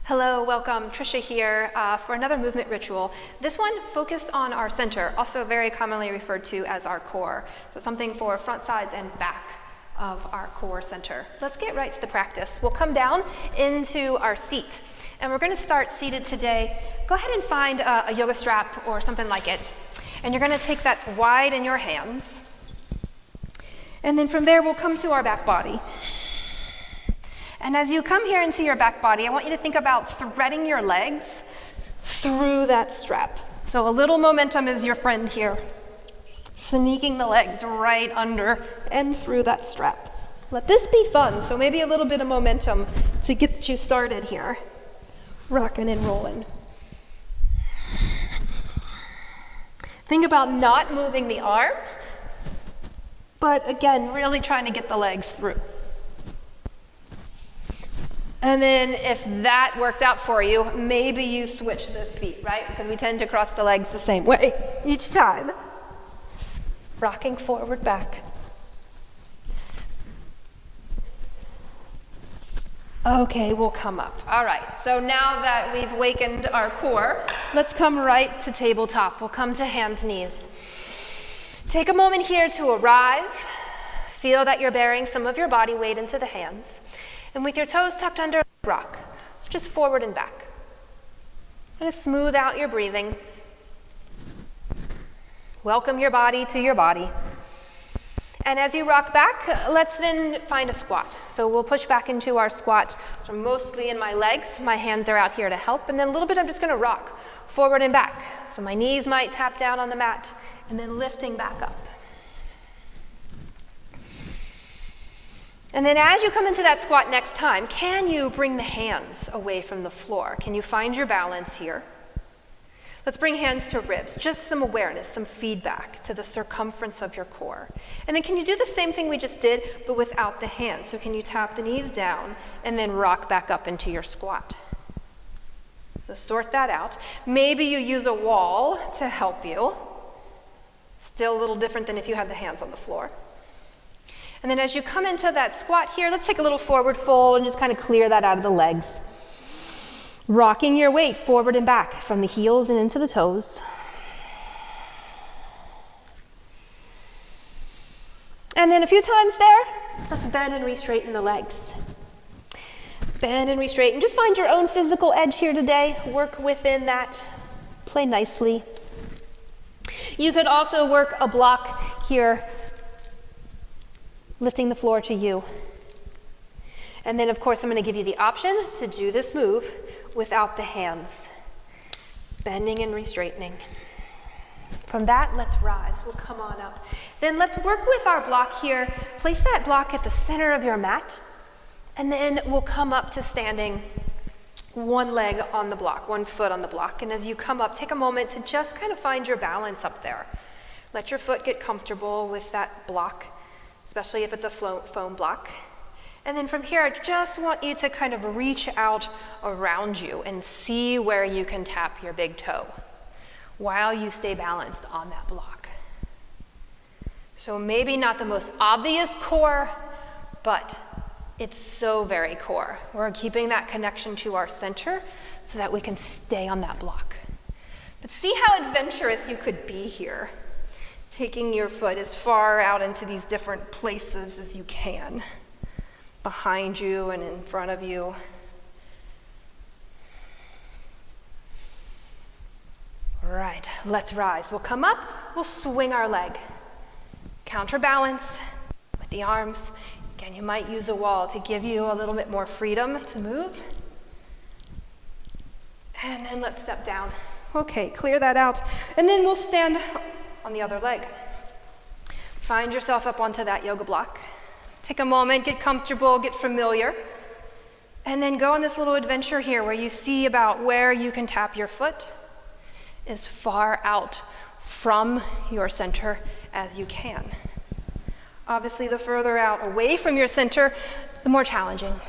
Hello, welcome. Trisha here for another movement ritual. This one focused on our center, also very commonly referred to as our core. So something for front, sides, and back of our core center. Let's get right to the practice. We'll come down into our seat, and we're going to start seated today. Go ahead and find a yoga strap or something like it, and you're going to take that wide in your hands. And then from there, we'll come to our back body. And as you come here into your back body, I want you to think about threading your legs through that strap. So a little momentum is your friend here, sneaking the legs right under and through that strap. Let this be fun, so maybe a little bit of momentum to get you started here, rocking and rolling. Think about not moving the arms, but again, really trying to get the legs through. And then if that works out for you, maybe you switch the feet, right? Because we tend to cross the legs the same way each time. Rocking forward, back. Okay, we'll come up. All right, so now that we've wakened our core, let's come right to tabletop. We'll come to hands, knees. Take a moment here to arrive. Feel that you're bearing some of your body weight into the hands. And with your toes tucked under, rock. So just forward and back. Kind of smooth out your breathing. Welcome your body to your body. And as you rock back, let's then find a squat. So we'll push back into our squat. So mostly in my legs. My hands are out here to help. And then a little bit I'm just going to rock forward and back. So my knees might tap down on the mat and then lifting back up. And then as you come into that squat next time, can you bring the hands away from the floor? Can you find your balance here? Let's bring hands to ribs, just some awareness, some feedback to the circumference of your core. And then can you do the same thing we just did, but without the hands? So can you tap the knees down and then rock back up into your squat? So sort that out. Maybe you use a wall to help you. Still a little different than if you had the hands on the floor. And then as you come into that squat here, let's take a little forward fold and just kind of clear that out of the legs. Rocking your weight forward and back from the heels and into the toes. And then a few times there, let's bend and re-straighten the legs. Bend and re-straighten. Just find your own physical edge here today. Work within that. Play nicely. You could also work a block here, lifting the floor to you. And then, of course, I'm going to give you the option to do this move without the hands. Bending and re-straightening. From that, let's rise. We'll come on up. Then let's work with our block here. Place that block at the center of your mat. And then we'll come up to standing, one leg on the block, one foot on the block. And as you come up, take a moment to just kind of find your balance up there. Let your foot get comfortable with that block, especially if it's a foam block. And then from here, I just want you to kind of reach out around you and see where you can tap your big toe while you stay balanced on that block. So maybe not the most obvious core, but it's so very core. We're keeping that connection to our center so that we can stay on that block. But see how adventurous you could be here, taking your foot as far out into these different places as you can, behind you and in front of you. All right, let's rise. We'll come up, we'll swing our leg. Counterbalance with the arms. Again, you might use a wall to give you a little bit more freedom to move. And then let's step down. Okay, clear that out. And then we'll stand on the other leg. Find yourself up onto that yoga block. Take a moment, get comfortable, get familiar. And then go on this little adventure here where you see about where you can tap your foot as far out from your center as you can. Obviously, the further out away from your center, the more challenging.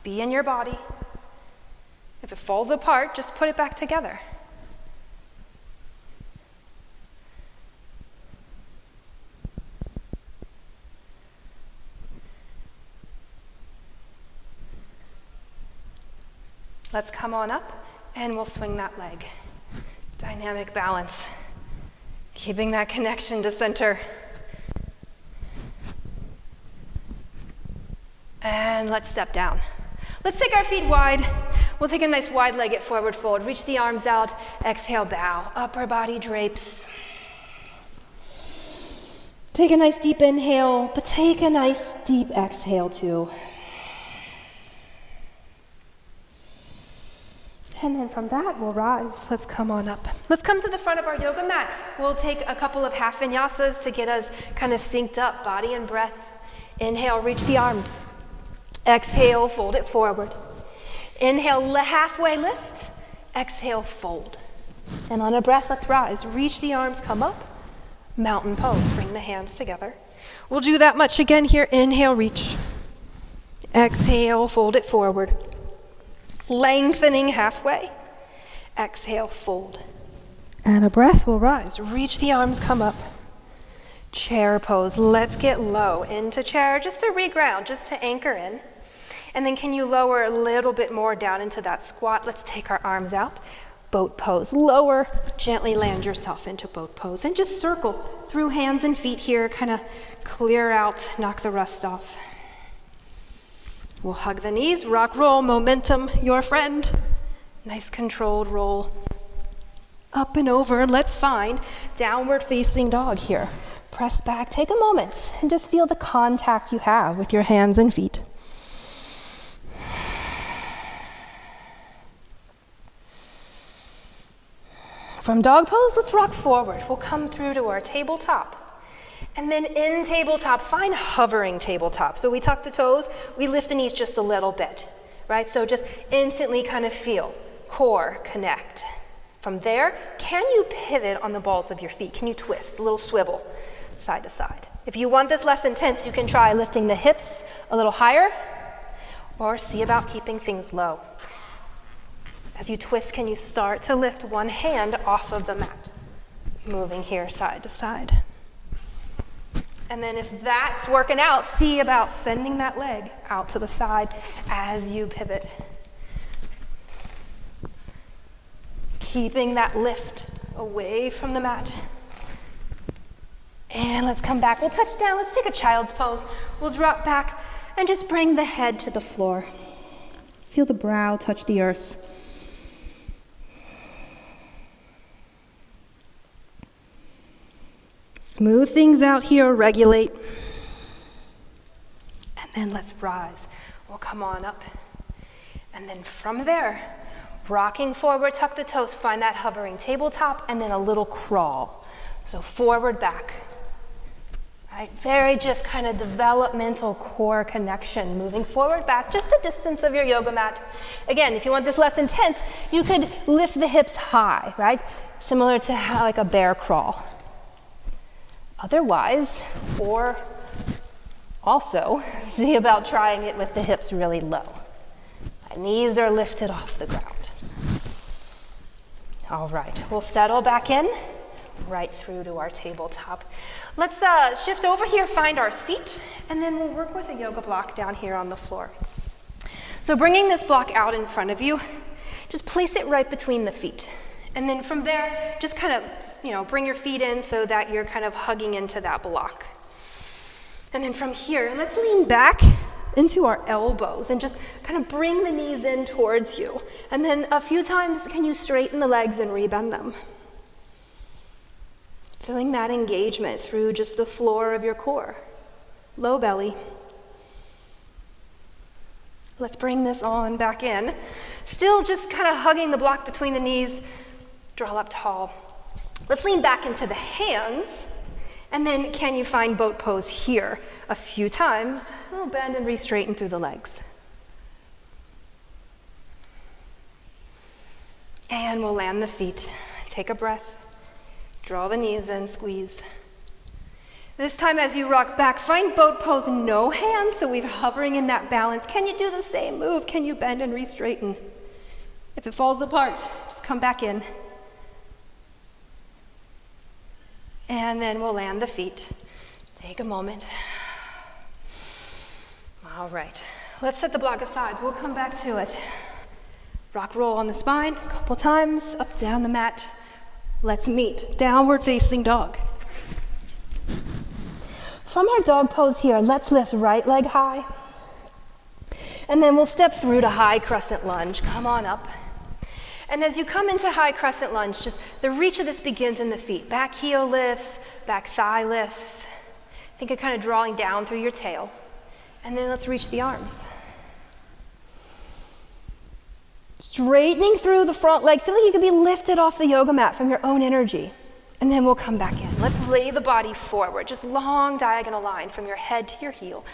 Be in your body. If it falls apart, just put it back together. Let's come on up and we'll swing that leg. Dynamic balance. Keeping that connection to center. And let's step down. Let's take our feet wide. We'll take a nice wide-legged forward fold. Reach the arms out. Exhale, bow. Upper body drapes. Take a nice deep inhale, but take a nice deep exhale too. And then from that, we'll rise. Let's come on up. Let's come to the front of our yoga mat. We'll take a couple of half vinyasas to get us kind of synced up, body and breath. Inhale, reach the arms. Exhale, fold it forward. Inhale, halfway lift. Exhale, fold. And on a breath, let's rise. Reach the arms, come up. Mountain pose, bring the hands together. We'll do that much again here. Inhale, reach. Exhale, fold it forward. Lengthening halfway. Exhale, fold. And a breath will rise. Reach the arms, come up. Chair pose. Let's get low into chair just to reground, just to anchor in. And then can you lower a little bit more down into that squat? Let's take our arms out. Boat pose. Lower, gently land yourself into boat pose. And just circle through hands and feet here, kind of clear out, knock the rust off. We'll hug the knees, rock, roll, momentum, your friend. Nice controlled roll. Up and over, let's find downward facing dog here. Press back, take a moment, and just feel the contact you have with your hands and feet. From dog pose, let's rock forward. We'll come through to our tabletop. And then in tabletop, find hovering tabletop. So we tuck the toes, we lift the knees just a little bit, right? So just instantly kind of feel, core, connect. From there, can you pivot on the balls of your feet? Can you twist, a little swivel, side to side? If you want this less intense, you can try lifting the hips a little higher, or see about keeping things low. As you twist, can you start to lift one hand off of the mat? Moving here side to side. And then if that's working out, see about sending that leg out to the side as you pivot. Keeping that lift away from the mat. And let's come back. We'll touch down. Let's take a child's pose. We'll drop back and just bring the head to the floor. Feel the brow touch the earth. Smooth things out here, regulate. And then let's rise. We'll come on up. And then from there, rocking forward, tuck the toes, find that hovering tabletop, and then a little crawl. So forward, back. Right? Very just kind of developmental core connection. Moving forward, back, just the distance of your yoga mat. Again, if you want this less intense, you could lift the hips high, right? Similar to like a bear crawl. Otherwise, or also, see about trying it with the hips really low. My knees are lifted off the ground. All right, we'll settle back in, right through to our tabletop. Let's shift over here, find our seat, and then we'll work with a yoga block down here on the floor. So bringing this block out in front of you, just place it right between the feet. And then from there, just kind of, bring your feet in so that you're kind of hugging into that block. And then from here, let's lean back into our elbows and just kind of bring the knees in towards you. And then a few times, can you straighten the legs and rebend them? Feeling that engagement through just the floor of your core. Low belly. Let's bring this on back in. Still just kind of hugging the block between the knees. Draw up tall. Let's lean back into the hands. And then can you find boat pose here a few times? A little bend and re-straighten through the legs. And we'll land the feet. Take a breath. Draw the knees in, squeeze. This time as you rock back, find boat pose, no hands, so we're hovering in that balance. Can you do the same move? Can you bend and re-straighten? If it falls apart, just come back in. And then we'll land the feet. Take a moment. All right, let's set the block aside. We'll come back to it. Rock roll on the spine a couple times, up, down the mat. Let's meet. Downward facing dog. From our dog pose here, let's lift right leg high. And then we'll step through to high crescent lunge. Come on up. And as you come into high crescent lunge, just the reach of this begins in the feet. Back heel lifts, back thigh lifts. Think of kind of drawing down through your tail. And then let's reach the arms. Straightening through the front leg. Feel like you can be lifted off the yoga mat from your own energy. And then we'll come back in. Let's lay the body forward. Just long diagonal line from your head to your heel.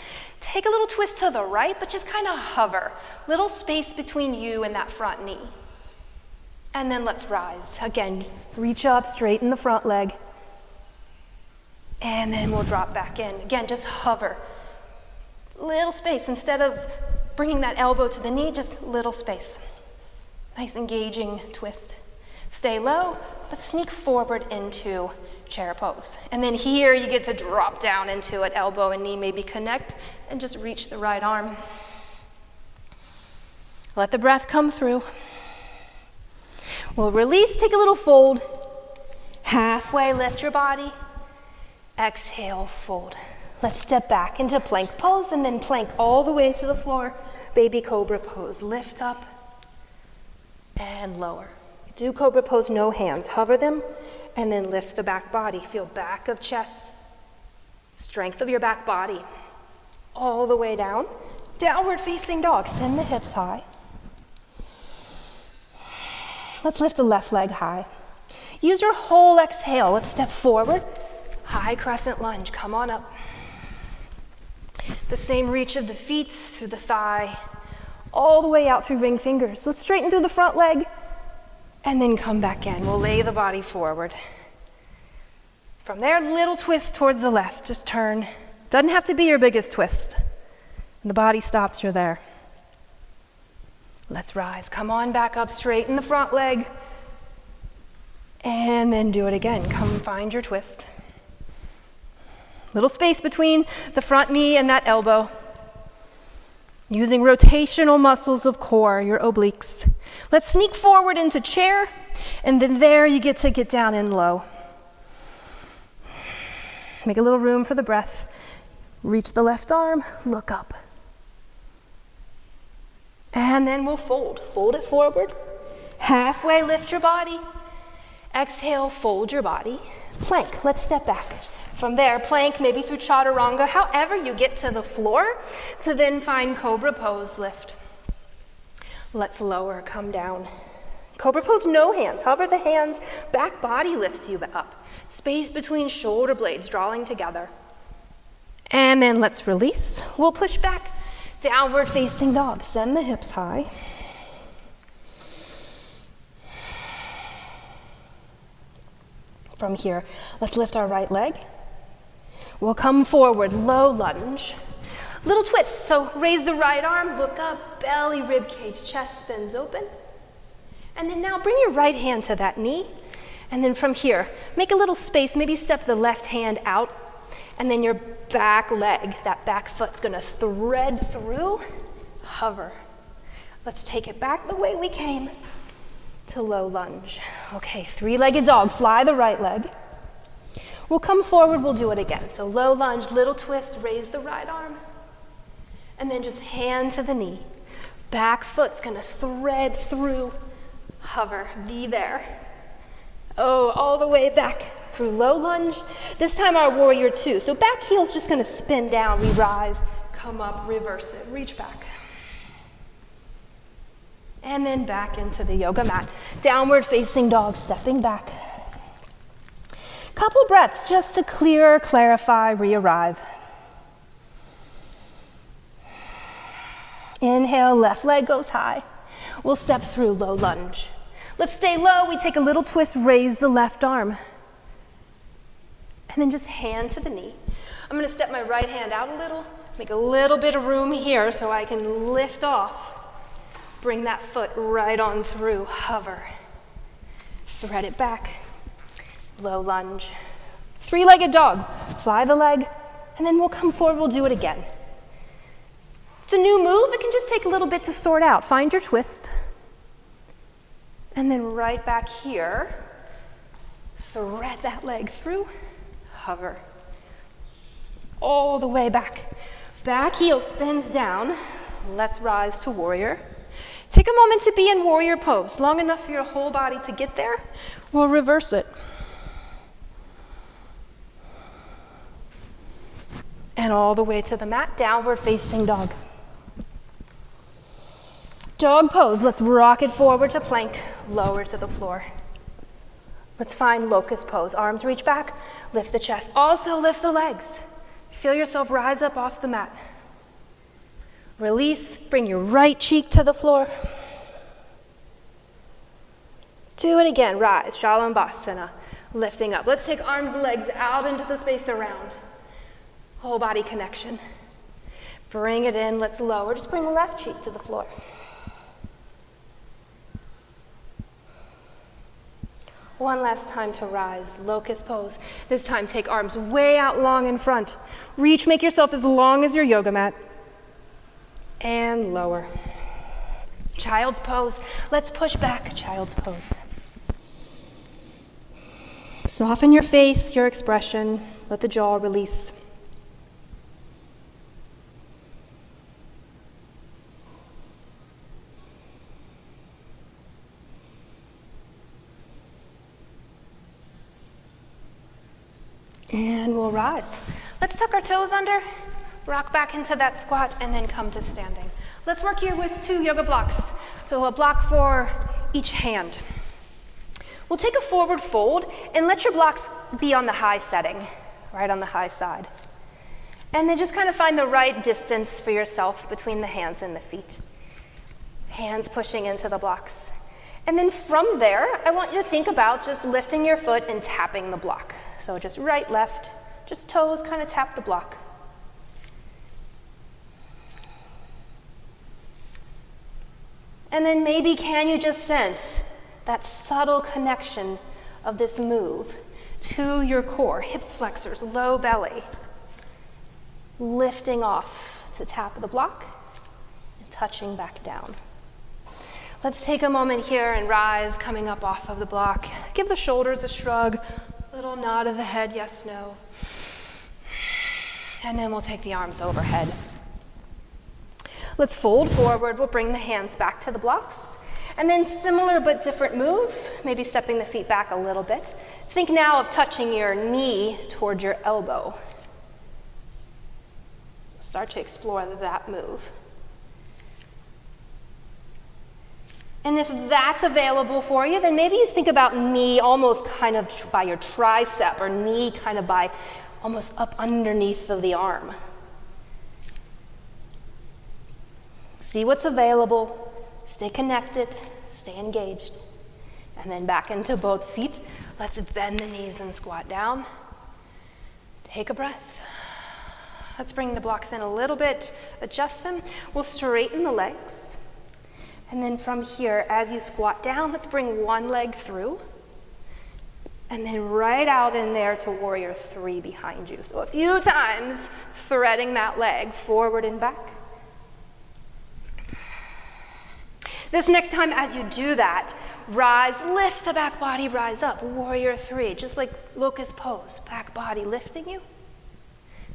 Take a little twist to the right, but just kind of hover. Little space between you and that front knee. And then let's rise. Again, reach up, straighten the front leg. And then we'll drop back in. Again, just hover. Little space. Instead of bringing that elbow to the knee, just little space. Nice engaging twist. Stay low. Let's sneak forward into chair pose. And then here you get to drop down into it. Elbow and knee maybe connect. And just reach the right arm. Let the breath come through. We'll release, take a little fold. Halfway lift your body. Exhale, fold. Let's step back into plank pose and then plank all the way to the floor. Baby cobra pose. Lift up and lower. Do cobra pose, no hands. Hover them and then lift the back body. Feel back of chest. Strength of your back body. All the way down. Downward facing dog. Send the hips high. Let's lift the left leg high. Use your whole exhale. Let's step forward. High crescent lunge. Come on up. The same reach of the feet through the thigh, all the way out through ring fingers. Let's straighten through the front leg and then come back in. We'll lay the body forward. From there, little twist towards the left. Just turn. Doesn't have to be your biggest twist. When the body stops, you're there. Let's rise. Come on back up, straighten the front leg. And then do it again. Come find your twist. Little space between the front knee and that elbow. Using rotational muscles of core, your obliques. Let's sneak forward into chair. And then there you get to get down in low. Make a little room for the breath. Reach the left arm, look up. And then we'll fold. Fold it forward. Halfway lift your body. Exhale, fold your body. Plank. Let's step back. From there, plank, maybe through chaturanga, however you get to the floor, to then find cobra pose, lift. Let's lower, come down. Cobra pose, no hands. Hover the hands, back body lifts you up. Space between shoulder blades, drawing together. And then let's release. We'll push back. Downward facing dog. Send the hips high. From here, let's lift our right leg. We'll come forward, low lunge. Little twist, so raise the right arm, look up, belly, rib cage, chest spins open. And then now bring your right hand to that knee. And then from here, make a little space, maybe step the left hand out. And then your back leg, that back foot's gonna thread through, hover. Let's take it back the way we came to low lunge. Okay, three-legged dog, fly the right leg. We'll come forward, we'll do it again. So low lunge, little twist, raise the right arm. And then just hand to the knee. Back foot's gonna thread through, hover, be there. Oh, all the way back through low lunge. This time our warrior two. So back heel's just gonna spin down, we rise, come up, reverse it, reach back. And then back into the yoga mat. Downward facing dog, stepping back. Couple breaths just to clear, clarify, re-arrive. Inhale, left leg goes high. We'll step through low lunge. Let's stay low, we take a little twist, raise the left arm. And then just hand to the knee. I'm gonna step my right hand out a little, make a little bit of room here so I can lift off. Bring that foot right on through, hover. Thread it back, low lunge. Three-legged dog, fly the leg, and then we'll come forward, we'll do it again. It's a new move, it can just take a little bit to sort out. Find your twist. And then right back here, thread that leg through, hover. All the way back. Back heel spins down. Let's rise to warrior. Take a moment to be in warrior pose, long enough for your whole body to get there. We'll reverse it. And all the way to the mat, downward facing dog. Dog pose, let's rock it forward to plank, lower to the floor. Let's find locust pose. Arms reach back, lift the chest. Also lift the legs. Feel yourself rise up off the mat. Release, bring your right cheek to the floor. Do it again, rise, Shalambhasana, lifting up. Let's take arms and legs out into the space around. Whole body connection. Bring it in, let's lower. Just bring the left cheek to the floor. One last time to rise, locust pose. This time take arms way out long in front. Reach, make yourself as long as your yoga mat. And lower. Child's pose. Let's push back, child's pose. Soften your face, your expression. Let the jaw release. And we'll rise. Let's tuck our toes under, rock back into that squat, and then come to standing. Let's work here with 2 yoga blocks. So a block for each hand. We'll take a forward fold and let your blocks be on the high setting, right on the high side. And then just kind of find the right distance for yourself between the hands and the feet. Hands pushing into the blocks. And then from there, I want you to think about just lifting your foot and tapping the block. So just right, left, just toes kind of tap the block. And then maybe can you just sense that subtle connection of this move to your core, hip flexors, low belly, lifting off to tap the block and touching back down. Let's take a moment here and rise, coming up off of the block. Give the shoulders a shrug, little nod of the head, yes, no. And then we'll take the arms overhead. Let's fold forward. We'll bring the hands back to the blocks. And then similar but different move, maybe stepping the feet back a little bit. Think now of touching your knee towards your elbow. Start to explore that move. And if that's available for you, then maybe you think about knee almost kind of by your tricep, or knee kind of by almost up underneath of the arm. See what's available, stay connected, stay engaged. And then back into both feet. Let's bend the knees and squat down. Take a breath. Let's bring the blocks in a little bit, adjust them. We'll straighten the legs. And then from here, as you squat down, let's bring one leg through. And then right out in there to warrior 3 behind you. So a few times, threading that leg forward and back. This next time, as you do that, rise, lift the back body, rise up, warrior 3, just like locust pose, back body lifting you.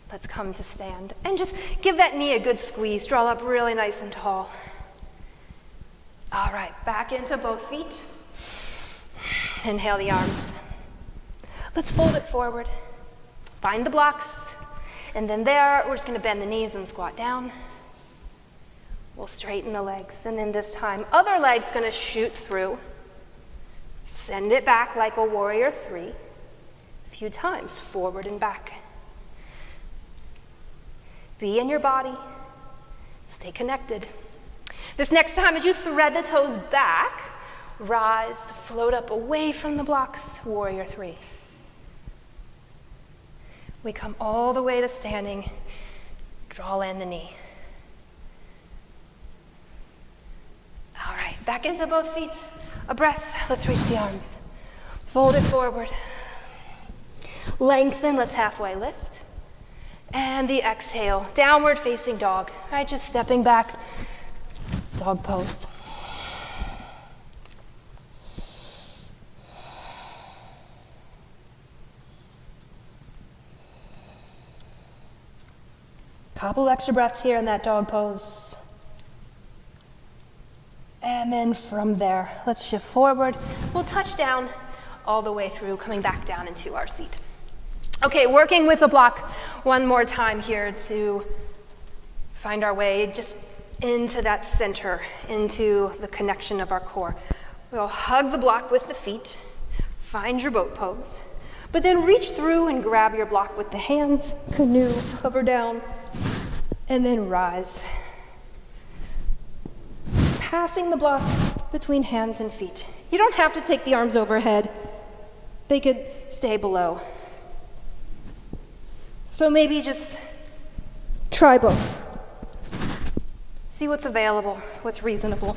Let's come to stand. And just give that knee a good squeeze, draw up really nice and tall. All right, back into both feet. Inhale the arms. Let's fold it forward. Find the blocks. And then there, we're just gonna bend the knees and squat down. We'll straighten the legs. And then this time, other leg's gonna shoot through. Send it back like a warrior 3. A few times, forward and back. Be in your body. Stay connected. This next time, as you thread the toes back, rise, float up away from the blocks, warrior 3. We come all the way to standing, draw in the knee. All right, back into both feet. A breath, let's reach the arms. Fold it forward. Lengthen, let's halfway lift. And the exhale, downward facing dog. All right, just stepping back. Dog pose. Couple extra breaths here in that dog pose. And then from there, let's shift forward. We'll touch down all the way through, coming back down into our seat. Okay, working with a block one more time here to find our way just into that center, into the connection of our core. We'll hug the block with the feet, find your boat pose, but then reach through and grab your block with the hands, canoe, hover down, and then rise. Passing the block between hands and feet. You don't have to take the arms overhead. They could stay below. So maybe just try both. See what's available, what's reasonable.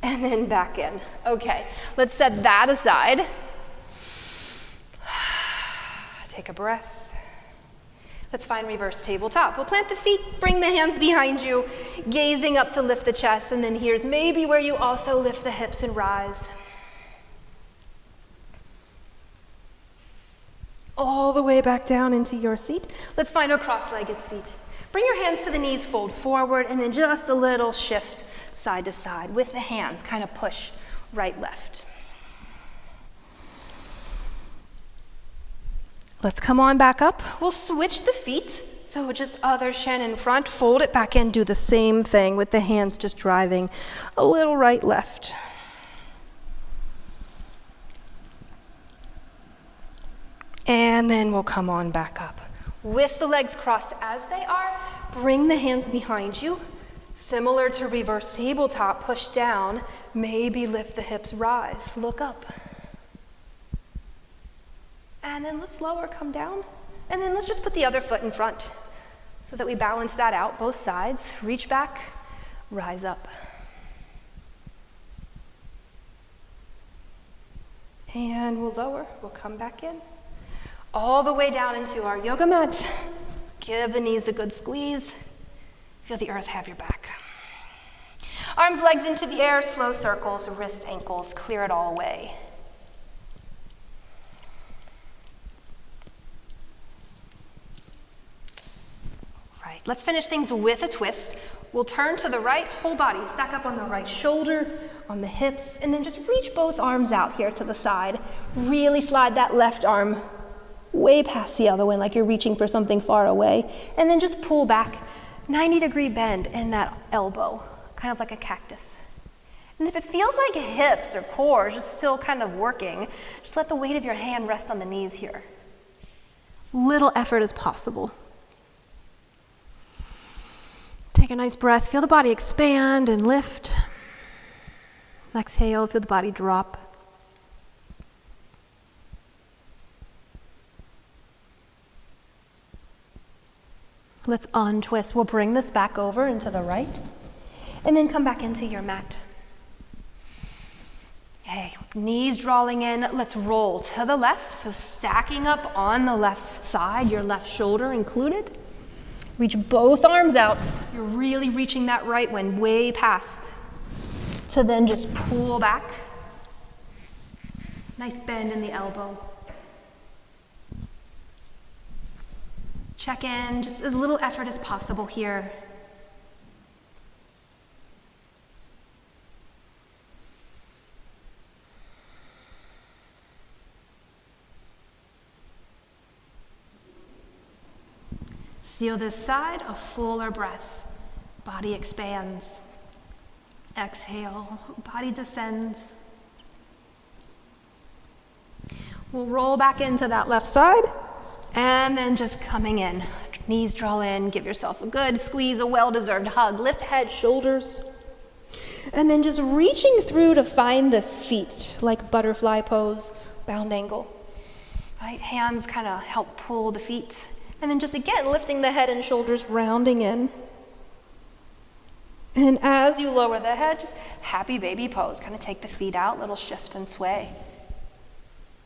And then back in. Okay, let's set that aside. Take a breath. Let's find reverse tabletop. We'll plant the feet, bring the hands behind you, gazing up to lift the chest, and then here's maybe where you also lift the hips and rise. All the way back down into your seat. Let's find our cross-legged seat. Bring your hands to the knees, fold forward, and then just a little shift side to side with the hands, kind of push right, left. Let's come on back up. We'll switch the feet. So just other shin in front, fold it back in, do the same thing with the hands just driving a little right, left. And then we'll come on back up. With the legs crossed as they are, bring the hands behind you. Similar to reverse tabletop, push down, maybe lift the hips, rise, look up. And then let's lower, come down. And then let's just put the other foot in front so that we balance that out, both sides. Reach back, rise up. And we'll lower, we'll come back in. All the way down into our yoga mat. Give the knees a good squeeze. Feel the earth have your back. Arms, legs into the air, slow circles, wrist, ankles, clear it all away. Right, let's finish things with a twist. We'll turn to the right, whole body, stack up on the right shoulder, on the hips, and then just reach both arms out here to the side. Really slide that left arm way past the other one, like you're reaching for something far away. And then just pull back, 90-degree bend in that elbow, kind of like a cactus. And if it feels like hips or core is just still kind of working, just let the weight of your hand rest on the knees here. Little effort as possible. Take a nice breath, feel the body expand and lift. Exhale, feel the body drop. Let's untwist. We'll bring this back over into the right and then come back into your mat. Okay, knees drawing in. Let's roll to the left. So stacking up on the left side, your left shoulder included. Reach both arms out. You're really reaching that right one way past. So then just pull back. Nice bend in the elbow. Check in, just as little effort as possible here. Seal this side, a fuller breath. Body expands. Exhale, body descends. We'll roll back into that left side. And then just coming in, knees draw in, give yourself a good squeeze, a well-deserved hug, lift head, shoulders. And then just reaching through to find the feet, like butterfly pose, bound angle. Right, hands kind of help pull the feet. And then just again, lifting the head and shoulders, rounding in. And as you lower the head, just happy baby pose. Kind of take the feet out, little shift and sway.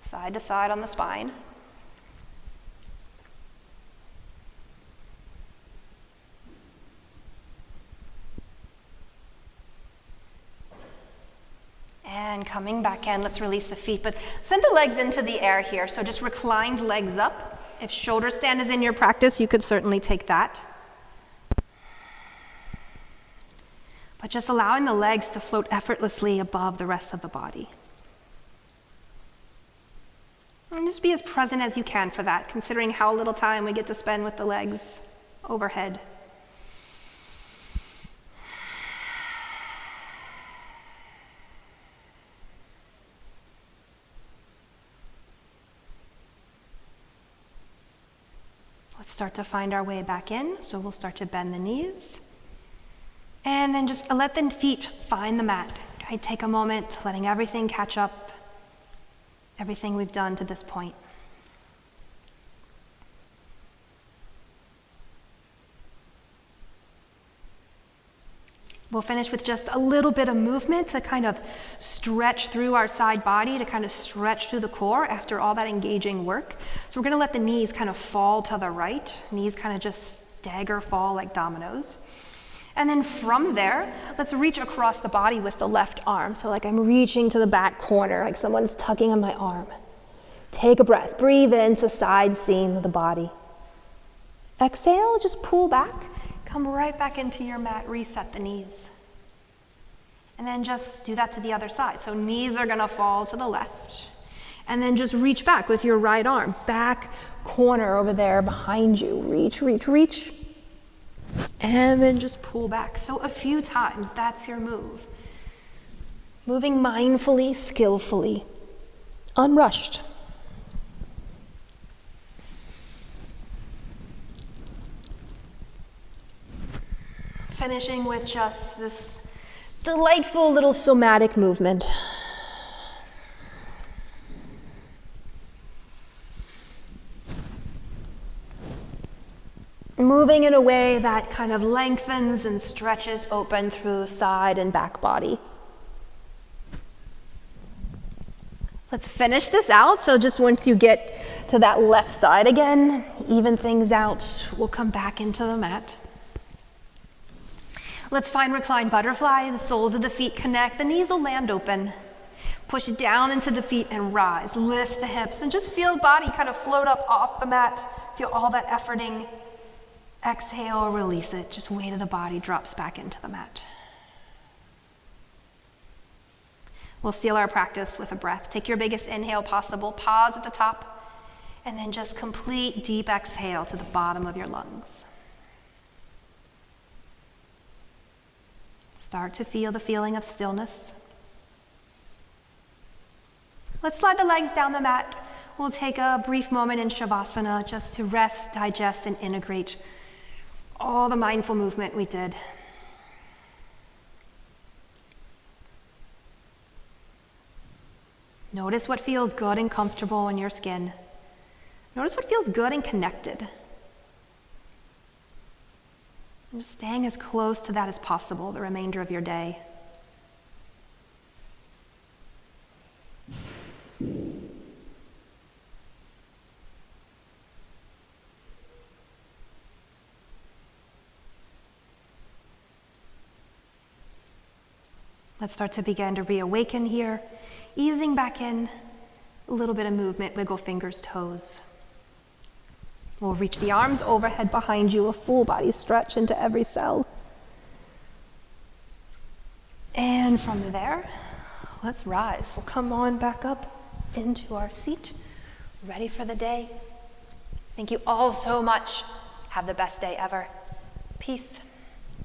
Side to side on the spine. And coming back in, let's release the feet, but send the legs into the air here. So just reclined legs up. If shoulder stand is in your practice, you could certainly take that. But just allowing the legs to float effortlessly above the rest of the body. And just be as present as you can for that, considering how little time we get to spend with the legs overhead. Let's start to find our way back in. So we'll start to bend the knees. And then just let the feet find the mat. Right? Take a moment, letting everything catch up, everything we've done to this point. We'll finish with just a little bit of movement to kind of stretch through our side body, to kind of stretch through the core after all that engaging work. So we're going to let the knees kind of fall to the right. Knees kind of just stagger, fall like dominoes. And then from there, let's reach across the body with the left arm. So like I'm reaching to the back corner, like someone's tugging on my arm. Take a breath. Breathe into side seam of the body. Exhale, just pull back. Come right back into your mat, reset the knees. And then just do that to the other side. So knees are gonna fall to the left. And then just reach back with your right arm. Back corner over there behind you. Reach, reach, reach. And then just pull back. So a few times, that's your move. Moving mindfully, skillfully, unrushed. Finishing with just this delightful little somatic movement. Moving in a way that kind of lengthens and stretches open through side and back body. Let's finish this out. So just once you get to that left side again, even things out, we'll come back into the mat. Let's find reclined butterfly. The soles of the feet connect. The knees will land open. Push down into the feet and rise. Lift the hips and just feel the body kind of float up off the mat. Feel all that efforting. Exhale, release it. Just weight of the body drops back into the mat. We'll seal our practice with a breath. Take your biggest inhale possible. Pause at the top. And then just complete deep exhale to the bottom of your lungs. Start to feel the feeling of stillness. Let's slide the legs down the mat. We'll take a brief moment in Shavasana just to rest, digest, and integrate all the mindful movement we did. Notice what feels good and comfortable in your skin. Notice what feels good and connected. And just staying as close to that as possible the remainder of your day. Let's start to begin to reawaken here, easing back in, a little bit of movement, wiggle fingers, toes. We'll reach the arms overhead behind you, a full body stretch into every cell. And from there, let's rise. We'll come on back up into our seat, ready for the day. Thank you all so much. Have the best day ever. Peace.